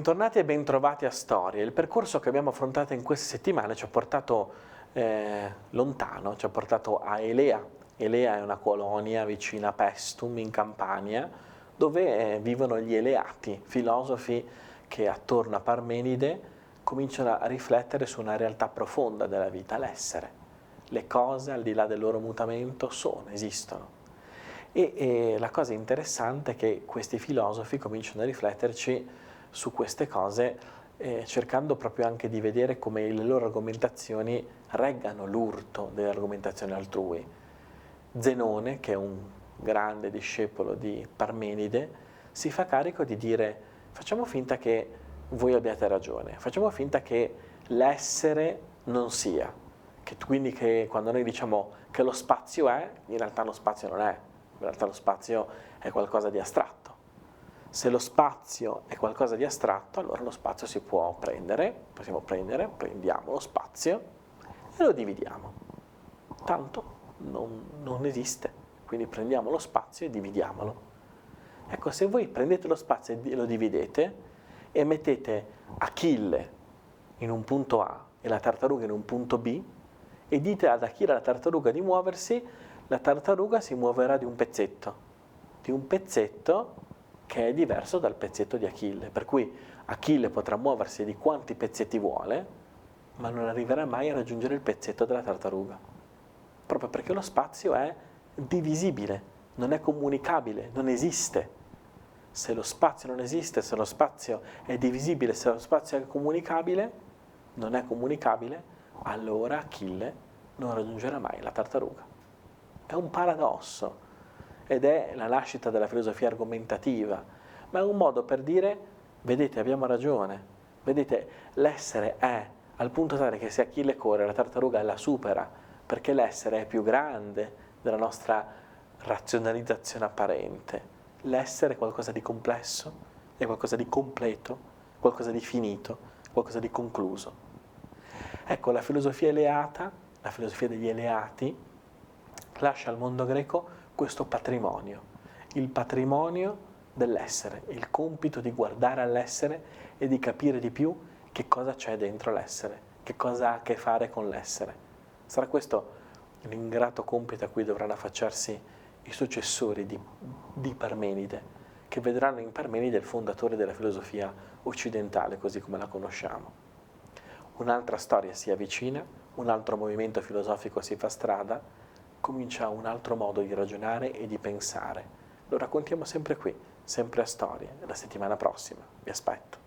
Bentornati e bentrovati a Storie. Il percorso che abbiamo affrontato in queste settimane ci ha portato lontano, ci ha portato a Elea. Elea è una colonia vicina a Paestum, in Campania, dove vivono gli Eleati, filosofi che attorno a Parmenide cominciano a riflettere su una realtà profonda della vita, l'essere. Le cose, al di là del loro mutamento, esistono. E la cosa interessante è che questi filosofi cominciano a rifletterci su queste cose, cercando proprio anche di vedere come le loro argomentazioni reggano l'urto delle argomentazioni altrui. Zenone, che è un grande discepolo di Parmenide, si fa carico di dire: facciamo finta che voi abbiate ragione, facciamo finta che l'essere non sia, quindi che quando noi diciamo che lo spazio è, in realtà lo spazio non è, in realtà lo spazio è qualcosa di astratto. Se lo spazio è qualcosa di astratto, allora lo spazio si può prendere, prendiamo lo spazio e lo dividiamo. Tanto non esiste, quindi prendiamo lo spazio e dividiamolo. Ecco, se voi prendete lo spazio e lo dividete e mettete Achille in un punto A e la tartaruga in un punto B e dite ad Achille e alla tartaruga di muoversi, la tartaruga si muoverà di un pezzetto che è diverso dal pezzetto di Achille, per cui Achille potrà muoversi di quanti pezzetti vuole, ma non arriverà mai a raggiungere il pezzetto della tartaruga, proprio perché lo spazio è divisibile, non è comunicabile, non esiste. Se lo spazio non esiste, se lo spazio è divisibile, se lo spazio è comunicabile, non è comunicabile, allora Achille non raggiungerà mai la tartaruga. È un paradosso. Ed è la nascita della filosofia argomentativa, ma è un modo per dire: vedete, abbiamo ragione, vedete, l'essere è al punto tale che se Achille corre, la tartaruga la supera, perché l'essere è più grande della nostra razionalizzazione apparente. L'essere è qualcosa di complesso, è qualcosa di completo, qualcosa di finito, qualcosa di concluso. Ecco, la filosofia eleata, la filosofia degli Eleati, lascia al mondo greco questo patrimonio, il patrimonio dell'essere, il compito di guardare all'essere e di capire di più che cosa c'è dentro l'essere, che cosa ha a che fare con l'essere. Sarà questo l'ingrato compito a cui dovranno affacciarsi i successori di Parmenide, che vedranno in Parmenide il fondatore della filosofia occidentale, così come la conosciamo. Un'altra storia si avvicina, un altro movimento filosofico si fa strada, comincia un altro modo di ragionare e di pensare. Lo raccontiamo sempre qui, sempre a Storie, la settimana prossima. Vi aspetto.